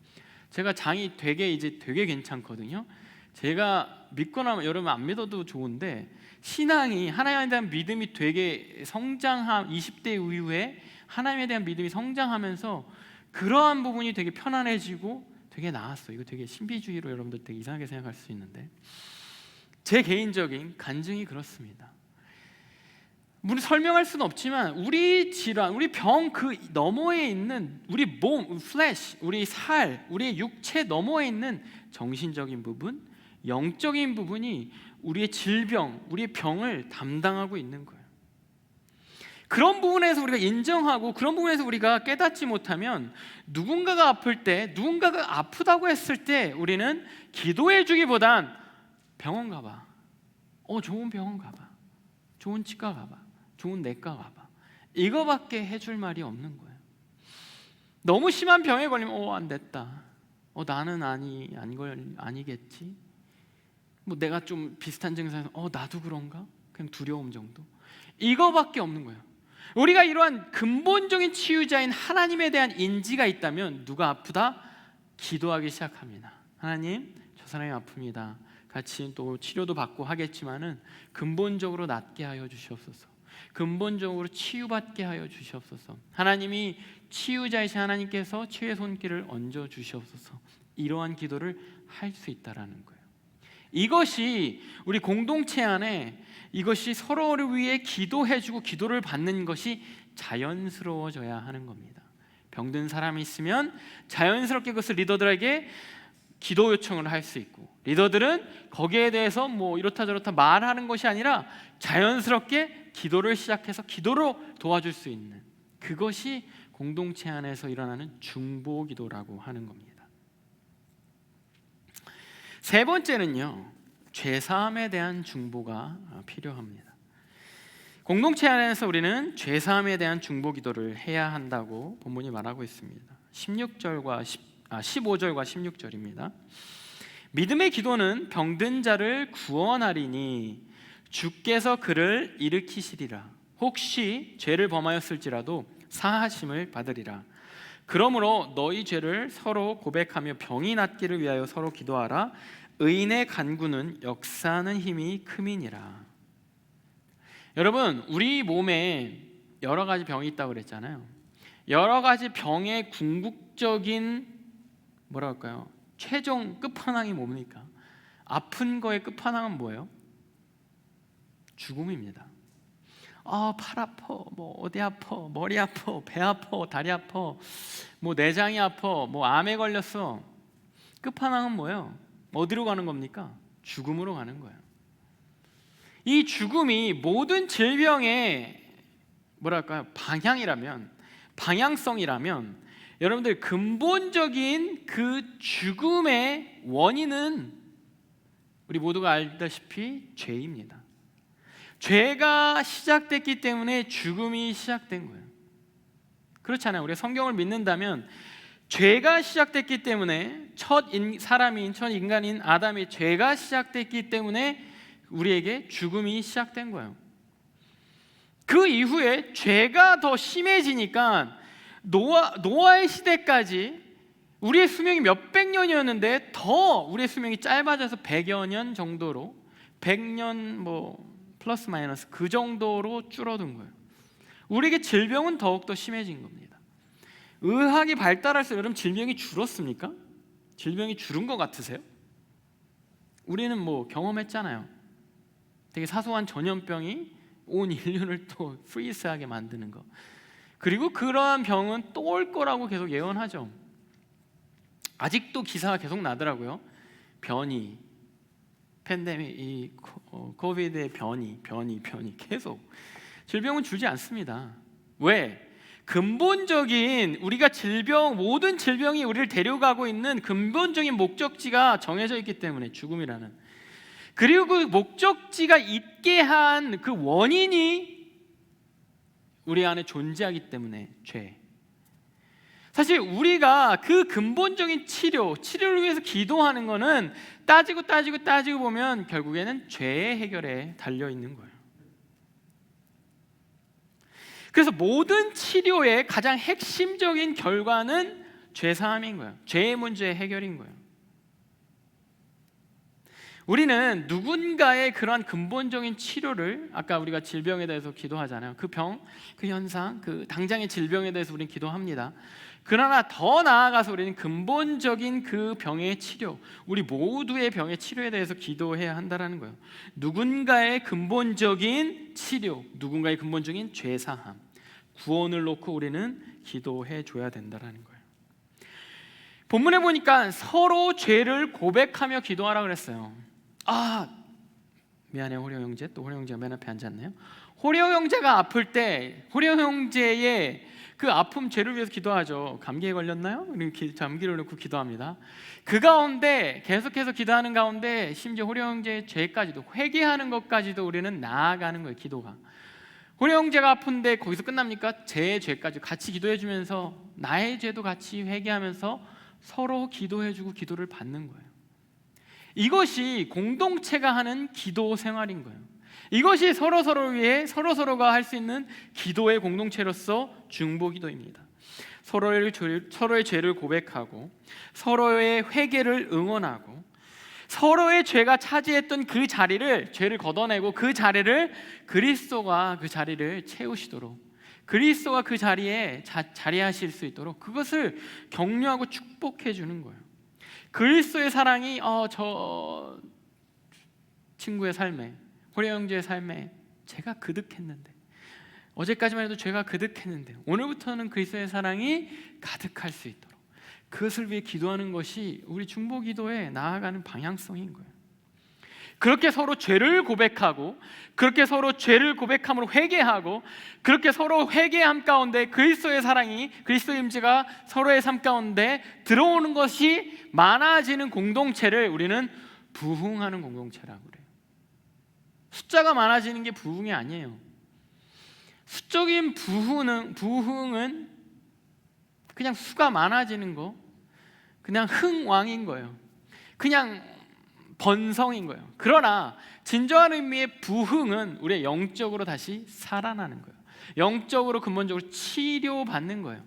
제가 장이 되게 괜찮거든요. 제가 믿거나 여러분 안 믿어도 좋은데 신앙이 하나님에 대한 믿음이 되게 20대 이후에 하나님에 대한 믿음이 성장하면서 그러한 부분이 되게 편안해지고 되게 나았어요. 이거 되게 신비주의로 여러분들 되게 이상하게 생각할 수 있는데 제 개인적인 간증이 그렇습니다. 우리 설명할 수는 없지만 우리 질환, 우리 병 그 너머에 있는 우리 몸, 플래시, 우리 살, 우리의 육체 너머에 있는 정신적인 부분, 영적인 부분이 우리의 질병, 우리의 병을 담당하고 있는 거예요. 그런 부분에서 우리가 인정하고 그런 부분에서 우리가 깨닫지 못하면 누군가가 아플 때, 누군가가 아프다고 했을 때 우리는 기도해 주기보단 병원 가봐. 좋은 병원 가봐. 좋은 치과 가봐. 좋은 내과 가봐. 이거밖에 해줄 말이 없는 거예요. 너무 심한 병에 걸리면 안 됐다. 나는 아니겠지. 뭐 내가 좀 비슷한 증상에서 나도 그런가? 그냥 두려움 정도. 이거밖에 없는 거예요. 우리가 이러한 근본적인 치유자인 하나님에 대한 인지가 있다면 누가 아프다? 기도하기 시작합니다. 하나님, 저 사람이 아픕니다. 같이 또 치료도 받고 하겠지만은 근본적으로 낫게 하여 주시옵소서. 근본적으로 치유받게 하여 주시옵소서. 하나님이 치유자이신 하나님께서 치유의 손길을 얹어 주시옵소서. 이러한 기도를 할 수 있다라는 거예요. 이것이 우리 공동체 안에 이것이 서로를 위해 기도해주고 기도를 받는 것이 자연스러워져야 하는 겁니다. 병든 사람이 있으면 자연스럽게 그것을 리더들에게 기도 요청을 할 수 있고, 리더들은 거기에 대해서 뭐 이렇다 저렇다 말하는 것이 아니라 자연스럽게 기도를 시작해서 기도로 도와줄 수 있는, 그것이 공동체 안에서 일어나는 중보 기도라고 하는 겁니다. 세 번째는요, 죄사함에 대한 중보가 필요합니다. 공동체 안에서 우리는 죄사함에 대한 중보 기도를 해야 한다고 본문이 말하고 있습니다. 15절과 16절입니다. 믿음의 기도는 병든 자를 구원하리니 주께서 그를 일으키시리라. 혹시 죄를 범하였을지라도 사하심을 받으리라. 그러므로 너희 죄를 서로 고백하며 병이 낫기를 위하여 서로 기도하라. 의인의 간구는 역사하는 힘이 큼이니라. 여러분, 우리 몸에 여러 가지 병이 있다고 그랬잖아요. 여러 가지 병의 궁극적인 뭐랄까요? 최종 끝판왕이 뭡니까? 아픈 거의 끝판왕은 뭐예요? 죽음입니다. 팔 아파, 뭐 어디 아파, 머리 아파, 배 아파, 다리 아파, 뭐 내장이 아파, 뭐 암에 걸렸어. 끝판왕은 뭐예요? 어디로 가는 겁니까? 죽음으로 가는 거예요. 이 죽음이 모든 질병의 뭐랄까요? 방향성이라면 여러분들 근본적인 그 죽음의 원인은 우리 모두가 알다시피 죄입니다. 죄가 시작됐기 때문에 죽음이 시작된 거예요. 그렇잖아요. 우리가 성경을 믿는다면 죄가 시작됐기 때문에 첫 인간인 아담의 죄가 시작됐기 때문에 우리에게 죽음이 시작된 거예요. 그 이후에 죄가 더 심해지니까 노아의 시대까지 우리의 수명이 몇백 년이었는데 더 우리의 수명이 짧아져서 100여 년 정도로, 100년 뭐 플러스 마이너스 그 정도로 줄어든 거예요. 우리에게 질병은 더욱더 심해진 겁니다. 의학이 발달할수록 여러분 질병이 줄었습니까? 질병이 줄은 것 같으세요? 우리는 뭐 경험했잖아요. 되게 사소한 전염병이 온 인류를 또 프리스하게 만드는 거. 그리고 그러한 병은 또 올 거라고 계속 예언하죠. 아직도 기사가 계속 나더라고요. 변이, 팬데믹, 이 코비드의 변이 계속. 질병은 줄지 않습니다. 왜? 근본적인 우리가 모든 질병이 우리를 데려가고 있는 근본적인 목적지가 정해져 있기 때문에, 죽음이라는. 그리고 그 목적지가 있게 한 그 원인이 우리 안에 존재하기 때문에 죄. 사실 우리가 그 근본적인 치료를 위해서 기도하는 거는 따지고 보면 결국에는 죄의 해결에 달려 있는 거예요. 그래서 모든 치료의 가장 핵심적인 결과는 죄사함인 거예요. 죄의 문제의 해결인 거예요. 우리는 누군가의 그러한 근본적인 치료를, 아까 우리가 질병에 대해서 기도하잖아요. 그 병, 그 현상, 그 당장의 질병에 대해서 우리는 기도합니다. 그러나 더 나아가서 우리는 근본적인 그 병의 치료, 우리 모두의 병의 치료에 대해서 기도해야 한다는 거예요. 누군가의 근본적인 치료, 누군가의 근본적인 죄사함, 구원을 놓고 우리는 기도해 줘야 된다는 거예요. 본문에 보니까 서로 죄를 고백하며 기도하라 그랬어요. 미안해 호령 형제. 또 호령 형제가 맨 앞에 앉았네요. 호령 형제가 아플 때 호령 형제의 그 아픔, 죄를 위해서 기도하죠. 감기에 걸렸나요? 감기를 놓고 기도합니다. 그 가운데 계속해서 기도하는 가운데 심지어 호령 형제의 죄까지도, 회개하는 것까지도 우리는 나아가는 거예요. 기도가. 호령 형제가 아픈데 거기서 끝납니까? 제 죄까지 같이 기도해주면서 나의 죄도 같이 회개하면서 서로 기도해주고 기도를 받는 거예요. 이것이 공동체가 하는 기도 생활인 거예요. 이것이 서로서로를 위해 서로가 할 수 있는 기도의 공동체로서 중보기도입니다. 서로의 죄를 고백하고 서로의 회개를 응원하고 서로의 죄가 차지했던 그 자리를, 죄를 걷어내고 그 자리를 그리스도가 그 자리를 채우시도록, 그리스도가 그 자리에 자리하실 수 있도록 그것을 격려하고 축복해 주는 거예요. 그리스도의 사랑이 저 친구의 삶에, 호래 형제의 삶에 제가 그득했는데, 어제까지만 해도 죄가 그득했는데 오늘부터는 그리스도의 사랑이 가득할 수 있도록 그것을 위해 기도하는 것이 우리 중보기도에 나아가는 방향성인 거예요. 그렇게 서로 죄를 고백하고, 그렇게 서로 죄를 고백함으로 회개하고, 그렇게 서로 회개함 가운데 그리스도의 사랑이, 그리스도의 임재가 서로의 삶 가운데 들어오는 것이 많아지는 공동체를 우리는 부흥하는 공동체라고 그래요. 숫자가 많아지는 게 부흥이 아니에요. 수적인 부흥은 그냥 수가 많아지는 거, 그냥 흥왕인 거예요. 그냥 번성인 거예요. 그러나 진정한 의미의 부흥은 우리의 영적으로 다시 살아나는 거예요. 영적으로 근본적으로 치료받는 거예요.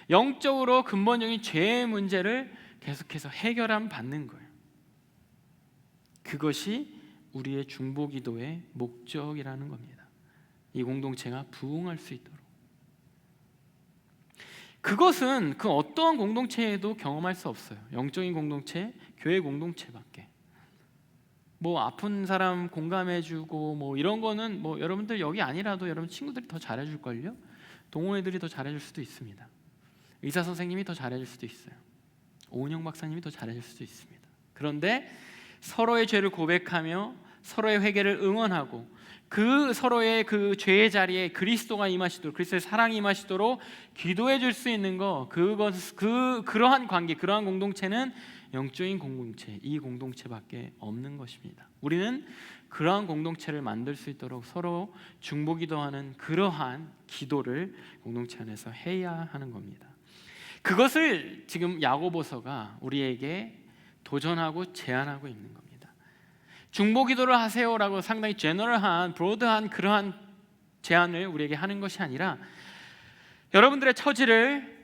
영적으로 근본적인 죄의 문제를 계속해서 해결함 받는 거예요. 그것이 우리의 중보기도의 목적이라는 겁니다. 이 공동체가 부흥할 수 있도록. 그것은 그 어떠한 공동체에도 경험할 수 없어요. 영적인 공동체, 교회 공동체밖에. 뭐 아픈 사람 공감해주고 뭐 이런 거는 뭐 여러분들 여기 아니라도 여러분 친구들이 더 잘해줄걸요. 동호회들이 더 잘해줄 수도 있습니다. 의사 선생님이 더 잘해줄 수도 있어요. 오은영 박사님이 더 잘해줄 수도 있습니다. 그런데 서로의 죄를 고백하며 서로의 회개를 응원하고 그 서로의 그 죄의 자리에 그리스도가 임하시도록, 그리스도의 사랑이 임하시도록 기도해 줄 수 있는 거, 그러한 관계, 그러한 공동체는 영적인 공동체, 이 공동체밖에 없는 것입니다. 우리는 그러한 공동체를 만들 수 있도록 서로 중보기도하는 그러한 기도를 공동체 안에서 해야 하는 겁니다. 그것을 지금 야고보서가 우리에게 도전하고 제안하고 있는 겁니다. 중보기도를 하세요라고 상당히 제너럴한, 브로드한 그러한 제안을 우리에게 하는 것이 아니라, 여러분들의 처지를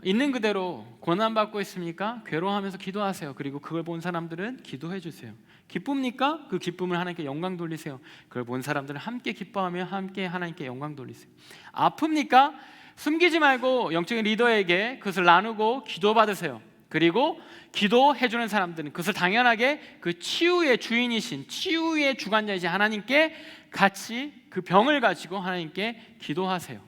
있는 그대로 고난받고 있습니까? 괴로워하면서 기도하세요. 그리고 그걸 본 사람들은 기도해 주세요. 기쁩니까? 그 기쁨을 하나님께 영광 돌리세요. 그걸 본 사람들은 함께 기뻐하며 함께 하나님께 영광 돌리세요. 아픕니까? 숨기지 말고 영적인 리더에게 그것을 나누고 기도받으세요. 그리고 기도해 주는 사람들은 그것을 당연하게 그 치유의 주인이신, 치유의 주관자이신 하나님께 같이 그 병을 가지고 하나님께 기도하세요.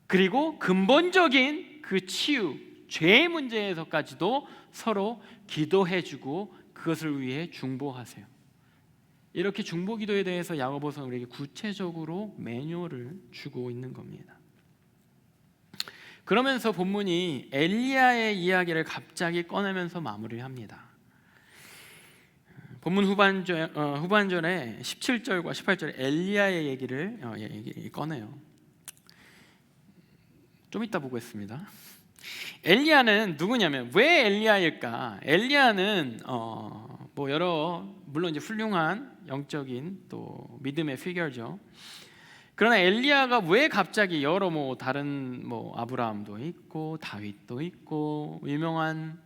그리고 근본적인 그 치유, 죄의 문제에서까지도 서로 기도해 주고 그것을 위해 중보하세요. 이렇게 중보기도에 대해서 야고보서는 우리에게 구체적으로 매뉴얼을 주고 있는 겁니다. 그러면서 본문이 엘리야의 이야기를 갑자기 꺼내면서 마무리합니다. 본문 후반절에 17절과 18절에 엘리야의 얘기를 꺼내요. 좀 이따 보겠습니다. 엘리야는 누구냐면, 왜 엘리야일까? 엘리야는 뭐 여러, 물론 이제 훌륭한 영적인 또 믿음의 피겨죠. 그러나 엘리야가 왜 갑자기 여러 뭐 다른 뭐 아브라함도 있고 다윗도 있고 유명한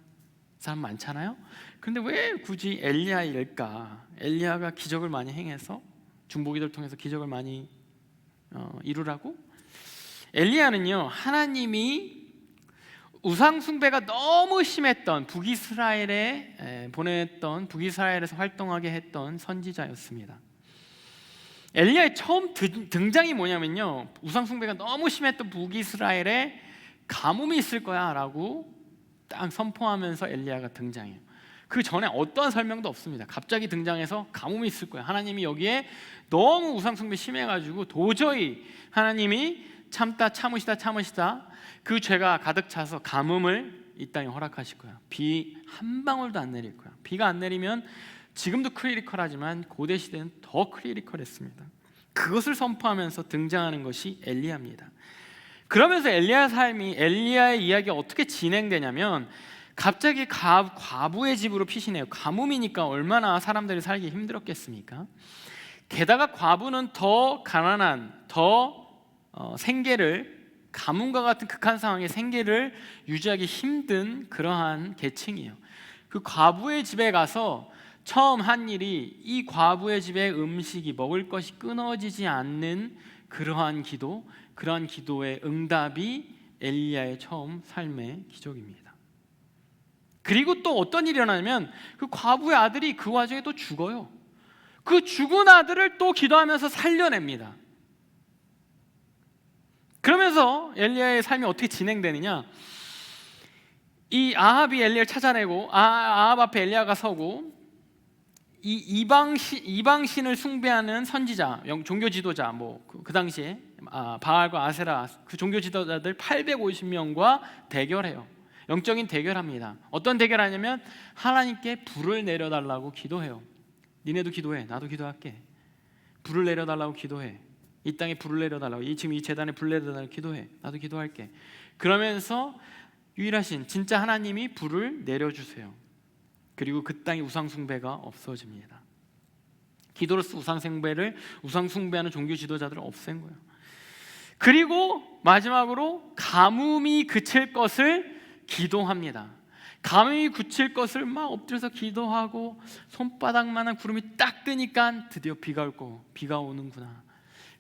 사람 많잖아요. 그런데 왜 굳이 엘리야일까? 엘리야가 기적을 많이 행해서, 중보기도를 통해서 기적을 많이 이루라고? 엘리야는요, 하나님이 우상 숭배가 너무 심했던 북이스라엘에 보냈던, 북이스라엘에서 활동하게 했던 선지자였습니다. 엘리야의 처음 등장이 뭐냐면요, 우상 숭배가 너무 심했던 북이스라엘에 가뭄이 있을 거야 라고 딱 선포하면서 엘리야가 등장해요. 그 전에 어떠한 설명도 없습니다. 갑자기 등장해서 가뭄이 있을 거야, 하나님이 여기에 너무 우상 숭배 심해가지고 도저히 하나님이 참으시다 그 죄가 가득 차서 가뭄을 이 땅에 허락하실 거야. 비 한 방울도 안 내릴 거야. 비가 안 내리면 지금도 크리티컬하지만 고대 시대는 더 크리티컬했습니다. 그것을 선포하면서 등장하는 것이 엘리야입니다. 그러면서 엘리야의 이야기가 어떻게 진행되냐면, 갑자기 과부의 집으로 피신해요. 가뭄이니까 얼마나 사람들이 살기 힘들었겠습니까? 게다가 과부는 더 가난한, 더 생계를, 가뭄과 같은 극한 상황의 생계를 유지하기 힘든 그러한 계층이에요. 그 과부의 집에 가서 처음 한 일이 이 과부의 집에 음식이 먹을 것이 끊어지지 않는 그러한 기도, 그러한 기도의 응답이 엘리야의 처음 삶의 기적입니다. 그리고 또 어떤 일이 일어나냐면 그 과부의 아들이 그 와중에 또 죽어요. 그 죽은 아들을 또 기도하면서 살려냅니다. 그러면서 엘리야의 삶이 어떻게 진행되느냐, 이 아합이 엘리야를 찾아내고 아합 앞에 엘리야가 서고 이 이방신을 숭배하는 선지자, 종교 지도자, 그 당시에 바알과 아세라 그 종교 지도자들 850명과 대결해요. 영적인 대결합니다. 어떤 대결하냐면 하나님께 불을 내려달라고 기도해요. 니네도 기도해, 나도 기도할게. 불을 내려달라고 기도해. 이 땅에 불을 내려달라고, 지금 이 제단에 불을 내려달라고 기도해. 나도 기도할게. 그러면서 유일하신 진짜 하나님이 불을 내려주세요. 그리고 그 땅에 우상숭배가 없어집니다. 기도로서 우상숭배하는 종교 지도자들을 없앤 거예요. 그리고 마지막으로 가뭄이 그칠 것을 기도합니다. 가뭄이 그칠 것을 막 엎드려서 기도하고 손바닥만한 구름이 딱 뜨니까 드디어 비가 오는구나.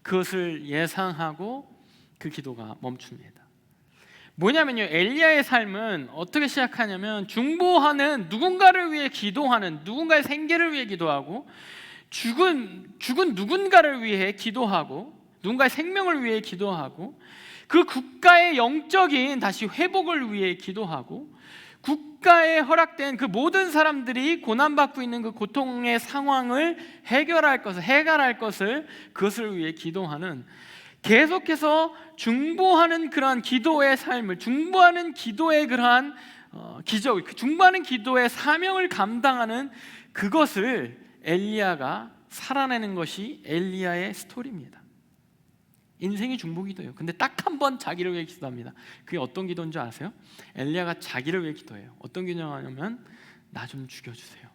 그것을 예상하고 그 기도가 멈춥니다. 뭐냐면요, 엘리야의 삶은 어떻게 시작하냐면 중보하는, 누군가를 위해 기도하는, 누군가의 생계를 위해 기도하고 죽은 누군가를 위해 기도하고 누군가의 생명을 위해 기도하고 그 국가의 영적인 다시 회복을 위해 기도하고 국가에 허락된 그 모든 사람들이 고난받고 있는 그 고통의 상황을 해결할 것을 그것을 위해 기도하는, 계속해서 중보하는 그러한 기도의 삶을, 중보하는 기도의 그러한 기적, 중보하는 기도의 사명을 감당하는 그것을 엘리야가 살아내는 것이 엘리야의 스토리입니다. 인생이 중보기도예요. 근데 딱 한 번 자기를 위해 기도합니다. 그게 어떤 기도인 줄 아세요? 엘리야가 자기를 위해 기도해요. 어떤 기도냐면 나 좀 죽여주세요.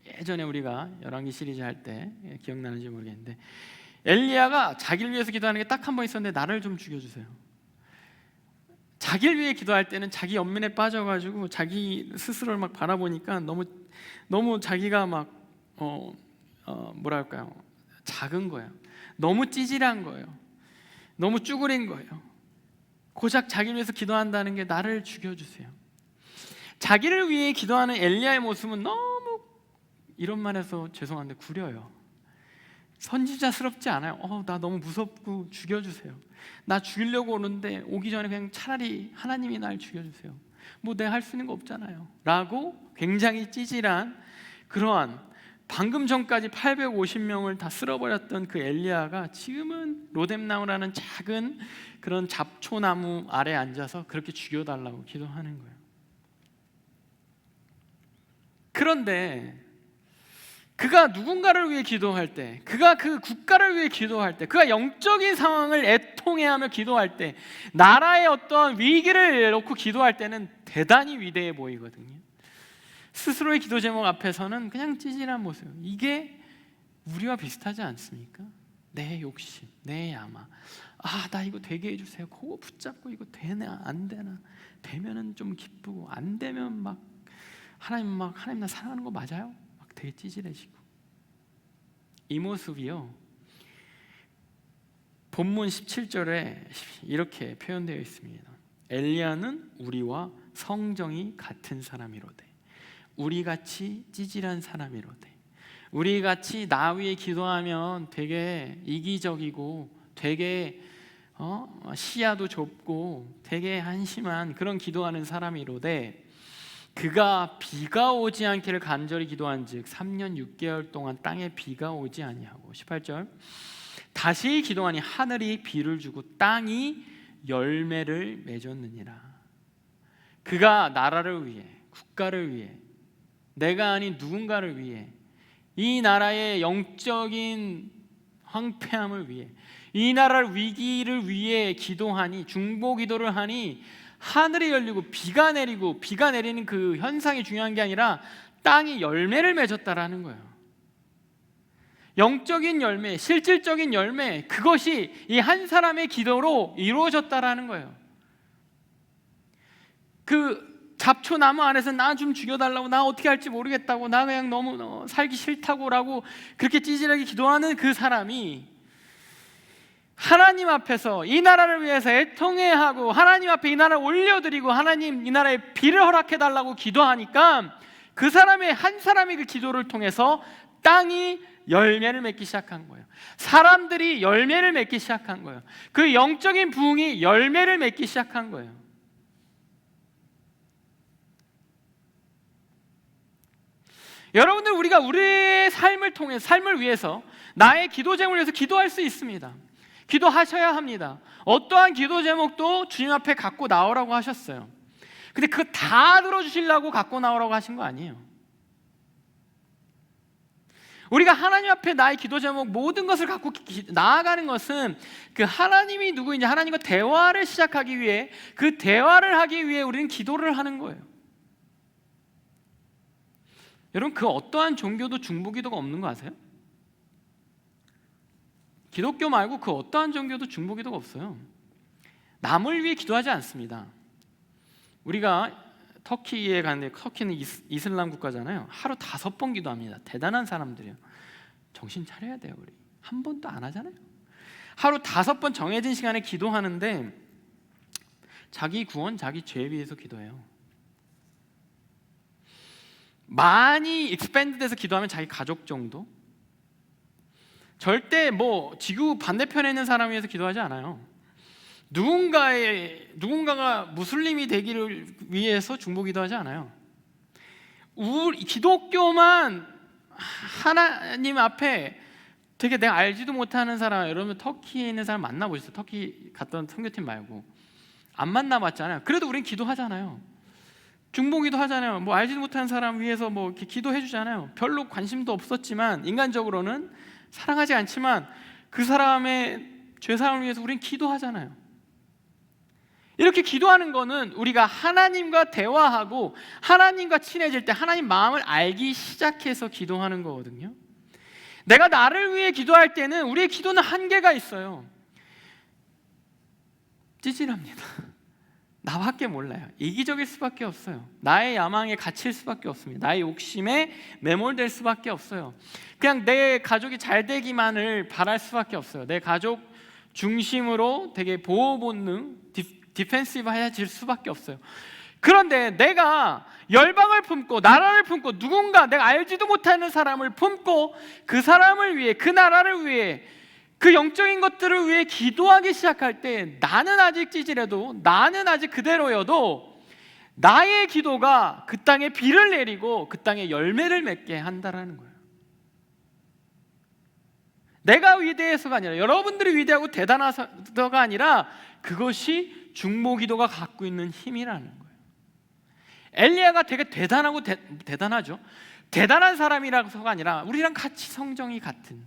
예전에 우리가 열왕기 시리즈 할 때 기억나는지 모르겠는데 엘리야가 자기를 위해서 기도하는 게 딱 한 번 있었는데 나를 좀 죽여주세요. 자기를 위해 기도할 때는 자기 연민에 빠져가지고 자기 스스로를 막 바라보니까 너무 자기가 막 뭐랄까요, 작은 거예요. 너무 찌질한 거예요. 너무 쭈그린 거예요. 고작 자기를 위해서 기도한다는 게 나를 죽여주세요. 자기를 위해 기도하는 엘리야의 모습은 너무, 이런 말해서 죄송한데, 구려요. 선지자스럽지 않아요. 나 너무 무섭고 죽여주세요. 나 죽이려고 오는데 오기 전에 그냥 차라리 하나님이 날 죽여주세요. 뭐 내가 할 수 있는 거 없잖아요 라고 굉장히 찌질한, 그러한, 방금 전까지 850명을 다 쓸어버렸던 그 엘리야가 지금은 로뎀나무라는 작은 그런 잡초나무 아래 앉아서 그렇게 죽여달라고 기도하는 거예요. 그런데 그가 누군가를 위해 기도할 때, 그가 그 국가를 위해 기도할 때, 그가 영적인 상황을 애통해하며 기도할 때, 나라의 어떤 위기를 놓고 기도할 때는 대단히 위대해 보이거든요. 스스로의 기도 제목 앞에서는 그냥 찌질한 모습. 이게 우리와 비슷하지 않습니까? 내 욕심, 내 야망. 나 이거 되게 해주세요. 그거 붙잡고 이거 되나 안 되나, 되면은 좀 기쁘고 안 되면 막 하나님 나 사랑하는 거 맞아요? 막 되게 찌질해지고. 이 모습이요, 본문 17절에 이렇게 표현되어 있습니다. 엘리야는 우리와 성정이 같은 사람이로되, 우리같이 찌질한 사람이로되, 우리같이 나 위에 기도하면 되게 이기적이고 되게 시야도 좁고 되게 한심한 그런 기도하는 사람이로되, 그가 비가 오지 않기를 간절히 기도한즉 3년 6개월 동안 땅에 비가 오지 아니하고, 18절, 다시 기도하니 하늘이 비를 주고 땅이 열매를 맺었느니라. 그가 나라를 위해, 국가를 위해, 내가 아닌 누군가를 위해, 이 나라의 영적인 황폐함을 위해, 이 나라의 위기를 위해 기도하니, 중보 기도를 하니 하늘이 열리고 비가 내리고, 비가 내리는 그 현상이 중요한 게 아니라 땅이 열매를 맺었다라는 거예요. 영적인 열매, 실질적인 열매, 그것이 이 한 사람의 기도로 이루어졌다라는 거예요. 잡초 나무 안에서 나 좀 죽여달라고, 나 어떻게 할지 모르겠다고, 나 그냥 너무 살기 싫다고라고 그렇게 찌질하게 기도하는 그 사람이 하나님 앞에서 이 나라를 위해서 애통해하고 하나님 앞에 이 나라를 올려드리고 하나님 이 나라에 비를 허락해달라고 기도하니까 그 사람의 한 사람의 그 기도를 통해서 땅이 열매를 맺기 시작한 거예요. 사람들이 열매를 맺기 시작한 거예요. 그 영적인 부흥이 열매를 맺기 시작한 거예요. 여러분들, 우리가 우리의 삶을 통해서, 삶을 위해서, 나의 기도 제목을 위해서 기도할 수 있습니다. 기도하셔야 합니다. 어떠한 기도 제목도 주님 앞에 갖고 나오라고 하셨어요. 근데 그거 다 들어주시려고 갖고 나오라고 하신 거 아니에요. 우리가 하나님 앞에 나의 기도 제목 모든 것을 갖고 나아가는 것은 그 하나님이 누구인지 하나님과 대화를 시작하기 위해, 그 대화를 하기 위해 우리는 기도를 하는 거예요. 여러분, 그 어떠한 종교도 중보기도가 없는 거 아세요? 기독교 말고 그 어떠한 종교도 중보기도가 없어요. 남을 위해 기도하지 않습니다. 우리가 터키에 가는데, 터키는 이슬람 국가잖아요. 하루 5번 기도합니다. 대단한 사람들이에요. 정신 차려야 돼요. 우리 한 번도 안 하잖아요. 하루 5번 정해진 시간에 기도하는데 자기 구원, 자기 죄 위해서 기도해요. 많이 익스팬드돼서 기도하면 자기 가족 정도? 절대 지구 반대편에 있는 사람 위해서 기도하지 않아요. 누군가가 무슬림이 되기를 위해서 중보기도하지 않아요. 기독교만 하나님 앞에 되게 내가 알지도 못하는 사람, 여러분 터키에 있는 사람 만나보셨어요? 터키 갔던 선교팀 말고 안 만나봤잖아요. 그래도 우린 기도하잖아요. 중보기도 하잖아요. 알지도 못하는 사람 위해서 이렇게 기도해 주잖아요. 별로 관심도 없었지만, 인간적으로는 사랑하지 않지만 그 사람의 죄사함을 위해서 우린 기도하잖아요. 이렇게 기도하는 거는 우리가 하나님과 대화하고 하나님과 친해질 때 하나님 마음을 알기 시작해서 기도하는 거거든요. 내가 나를 위해 기도할 때는 우리의 기도는 한계가 있어요. 찌질합니다. 나밖에 몰라요. 이기적일 수밖에 없어요. 나의 야망에 갇힐 수밖에 없습니다. 나의 욕심에 매몰될 수밖에 없어요. 그냥 내 가족이 잘 되기만을 바랄 수밖에 없어요. 내 가족 중심으로 되게 보호 본능, 디펜시브해질 수밖에 없어요. 그런데 내가 열방을 품고 나라를 품고 누군가 내가 알지도 못하는 사람을 품고 그 사람을 위해, 그 나라를 위해, 그 영적인 것들을 위해 기도하기 시작할 때 나는 아직 찌질해도, 나는 아직 그대로여도 나의 기도가 그 땅에 비를 내리고 그 땅에 열매를 맺게 한다라는 거예요. 내가 위대해서가 아니라, 여러분들이 위대하고 대단해서가 아니라 그것이 중보기도가 갖고 있는 힘이라는 거예요. 엘리야가 되게 대단하고 대단하죠. 대단한 사람이라서가 아니라 우리랑 같이 성정이 같은,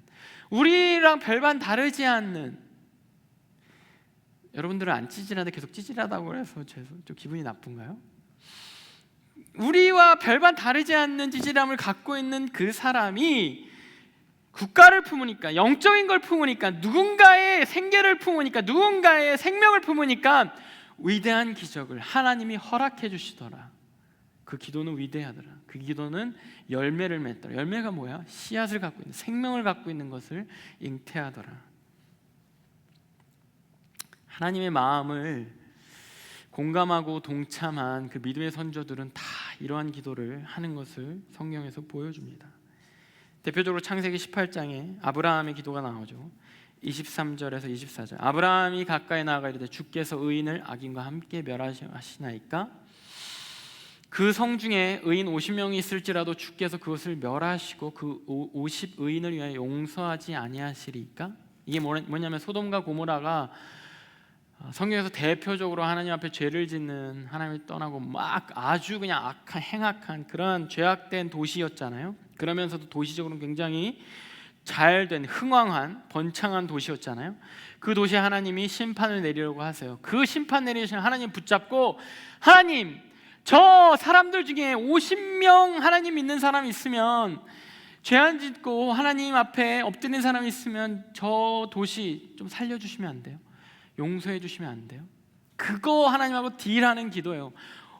우리랑 별반 다르지 않는, 여러분들은 안 찌질하다 계속 찌질하다고 해서 좀 기분이 나쁜가요? 우리와 별반 다르지 않는 찌질함을 갖고 있는 그 사람이 국가를 품으니까, 영적인 걸 품으니까, 누군가의 생계를 품으니까, 누군가의 생명을 품으니까 위대한 기적을 하나님이 허락해 주시더라. 그 기도는 위대하더라. 그 기도는 열매를 맺더라. 열매가 뭐야? 씨앗을 갖고 있는, 생명을 갖고 있는 것을 잉태하더라. 하나님의 마음을 공감하고 동참한 그 믿음의 선조들은 다 이러한 기도를 하는 것을 성경에서 보여줍니다. 대표적으로 창세기 18장에 아브라함의 기도가 나오죠. 23절에서 24절. 아브라함이 가까이 나아가 이르되 주께서 의인을 악인과 함께 멸하시나이까? 그 성 중에 의인 50명이 있을지라도 주께서 그것을 멸하시고 그 50 의인을 위하여 용서하지 아니하시리까? 이게 뭐냐면 소돔과 고모라가 성경에서 대표적으로 하나님 앞에 죄를 짓는, 하나님을 떠나고 막 아주 그냥 악한, 행악한 그런 죄악된 도시였잖아요. 그러면서도 도시적으로는 굉장히 잘된, 흥왕한, 번창한 도시였잖아요. 그 도시에 하나님이 심판을 내리려고 하세요. 그 심판 내리시는 하나님 붙잡고, 하나님, 저 사람들 중에 50명 하나님 믿는 사람 있으면, 죄 안 짓고 하나님 앞에 엎드린 사람 있으면 저 도시 좀 살려주시면 안 돼요? 용서해 주시면 안 돼요? 그거 하나님하고 딜하는 기도예요.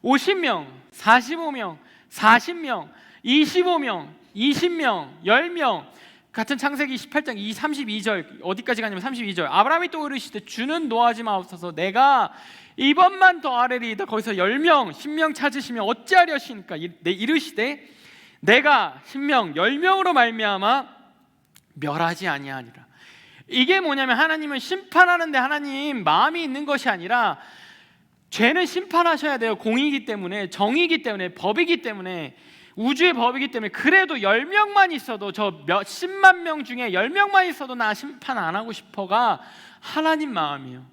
50명, 45명, 40명, 25명, 20명, 10명. 같은 창세기 18장 32절 어디까지 가냐면 32절. 아브라함이 또 이르시되 주는 노하지 마옵소서. 내가 이번만 더 아뢰리이다. 거기서 10명, 10명 찾으시면 어찌하려시니까 이르시되 내가 10명, 10명으로 말미암아 멸하지 아니하니라. 이게 뭐냐면 하나님은 심판하는데 하나님 마음이 있는 것이 아니라 죄는 심판하셔야 돼요. 공이기 때문에, 정의이기 때문에, 법이기 때문에, 우주의 법이기 때문에. 그래도 10명만 있어도, 저 10만 명 중에 10명만 있어도 나 심판 안 하고 싶어가 하나님 마음이에요.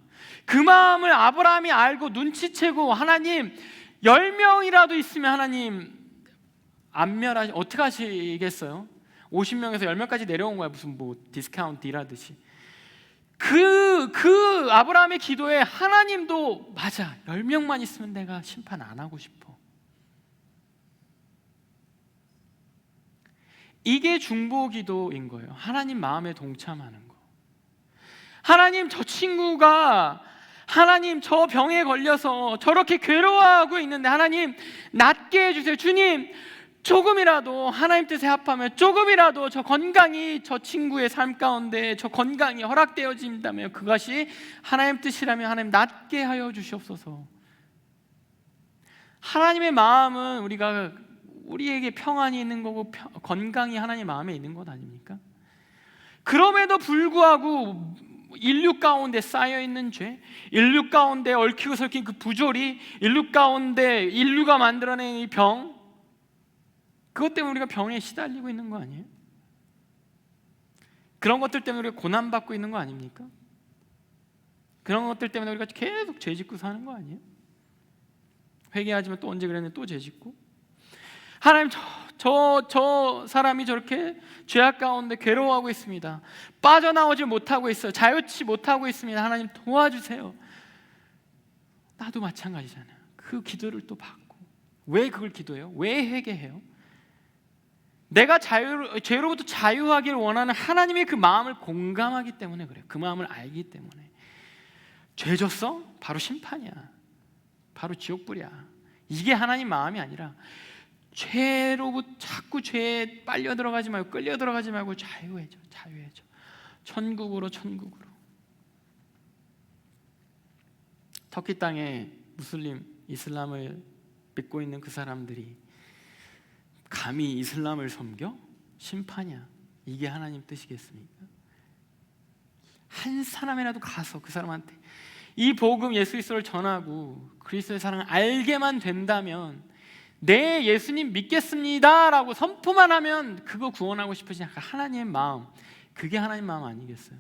그 마음을 아브라함이 알고 눈치채고 하나님 10명이라도 있으면 하나님 어떻게 하시겠어요? 50명에서 10명까지 내려온 거야. 무슨 뭐 디스카운트 딜하듯이. 그 아브라함의 기도에 하나님도 맞아, 10명만 있으면 내가 심판 안 하고 싶어. 이게 중보 기도인 거예요. 하나님 마음에 동참하는 거. 하나님, 저 친구가 하나님 저 병에 걸려서 저렇게 괴로워하고 있는데 하나님 낫게 해주세요. 주님, 조금이라도 하나님 뜻에 합하면 조금이라도 저 건강이, 저 친구의 삶 가운데 저 건강이 허락되어진다면 그것이 하나님 뜻이라면 하나님 낫게 하여 주시옵소서. 하나님의 마음은 우리에게 평안이 있는 거고 건강이 하나님 마음에 있는 것 아닙니까? 그럼에도 불구하고 인류 가운데 쌓여있는 죄, 인류 가운데 얽히고 설킨 그 부조리, 인류 가운데 인류가 만들어낸 이 병, 그것 때문에 우리가 병에 시달리고 있는 거 아니에요? 그런 것들 때문에 우리가 고난받고 있는 거 아닙니까? 그런 것들 때문에 우리가 계속 죄짓고 사는 거 아니에요? 회개하지만 또 언제 그랬는데 또 죄짓고. 하나님, 저 사람이 저렇게 죄악 가운데 괴로워하고 있습니다. 빠져나오지 못하고 있어요. 자유치 못하고 있습니다. 하나님 도와주세요. 나도 마찬가지잖아요. 그 기도를 또 받고. 왜 그걸 기도해요? 왜 회개해요? 내가 죄로부터 자유하기를 원하는 하나님의 그 마음을 공감하기 때문에 그래요. 그 마음을 알기 때문에. 죄 졌어? 바로 심판이야. 바로 지옥불이야. 이게 하나님 마음이 아니라 죄로부터 자꾸 죄에 빨려 들어가지 말고 끌려 들어가지 말고 자유해져. 천국으로. 터키 땅에 무슬림, 이슬람을 믿고 있는 그 사람들이 감히 이슬람을 섬겨? 심판이야. 이게 하나님 뜻이겠습니까? 한 사람이라도 가서 그 사람한테 이 복음 예수 그리스도를 전하고 그리스도의 사랑을 알게만 된다면, 네, 예수님 믿겠습니다 라고 선포만 하면 그거 구원하고 싶으신 하나님의 마음, 그게 하나님 마음 아니겠어요?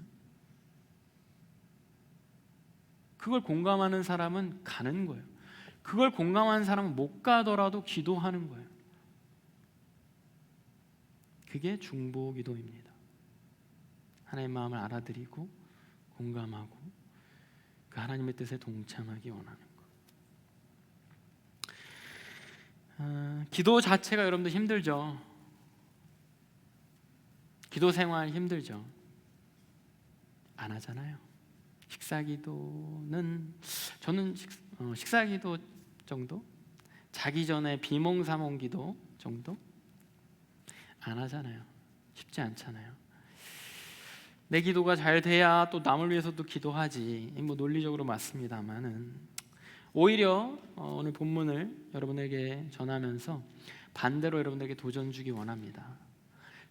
그걸 공감하는 사람은 가는 거예요. 그걸 공감하는 사람은 못 가더라도 기도하는 거예요. 그게 중보 기도입니다. 하나님의 마음을 알아들이고 공감하고 그 하나님의 뜻에 동참하기 원하는 것. 기도 자체가 여러분들 힘들죠. 기도 생활 힘들죠. 안 하잖아요. 식사기도는 저는 식사기도 정도, 자기 전에 비몽사몽기도 정도 안 하잖아요. 쉽지 않잖아요. 내 기도가 잘 돼야 또 남을 위해서도 기도하지. 뭐 논리적으로 맞습니다만은 오히려 오늘 본문을 여러분에게 전하면서 반대로 여러분들에게 도전 주기 원합니다.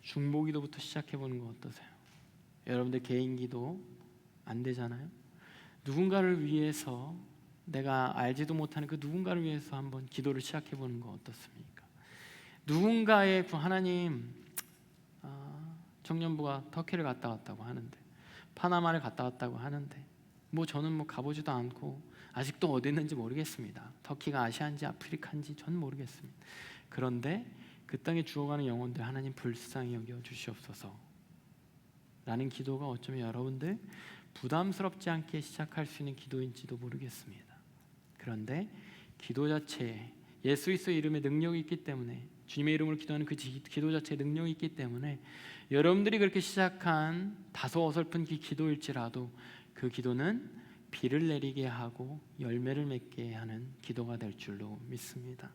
중보 기도부터 시작해 보는 거 어떠세요? 여러분들 개인 기도 안 되잖아요. 누군가를 위해서, 내가 알지도 못하는 그 누군가를 위해서 한번 기도를 시작해 보는 거 어떻습니까? 누군가의 하나님, 청년부가 터키를 갔다 왔다고 하는데, 파나마를 갔다 왔다고 하는데, 뭐 저는 뭐 가보지도 않고 아직도 어디 있는지 모르겠습니다. 터키가 아시아인지 아프리카인지 전 모르겠습니다. 그런데 그 땅에 죽어가는 영혼들 하나님 불쌍히 여겨 주시옵소서 라는 기도가 어쩌면 여러분들 부담스럽지 않게 시작할 수 있는 기도인지도 모르겠습니다. 그런데 기도 자체에 예수 그리스도의 이름에 능력이 있기 때문에, 주님의 이름으로 기도하는 그 기도 자체에 능력이 있기 때문에 여러분들이 그렇게 시작한 다소 어설픈 기도일지라도 그 기도는 비를 내리게 하고 열매를 맺게 하는 기도가 될 줄로 믿습니다.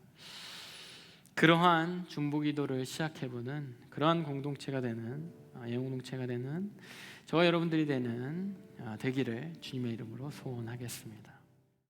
그러한 중보기도를 시작해보는 그러한 공동체가 되는 영공동체가 되는 저와 여러분들이 되는 되기를 주님의 이름으로 소원하겠습니다.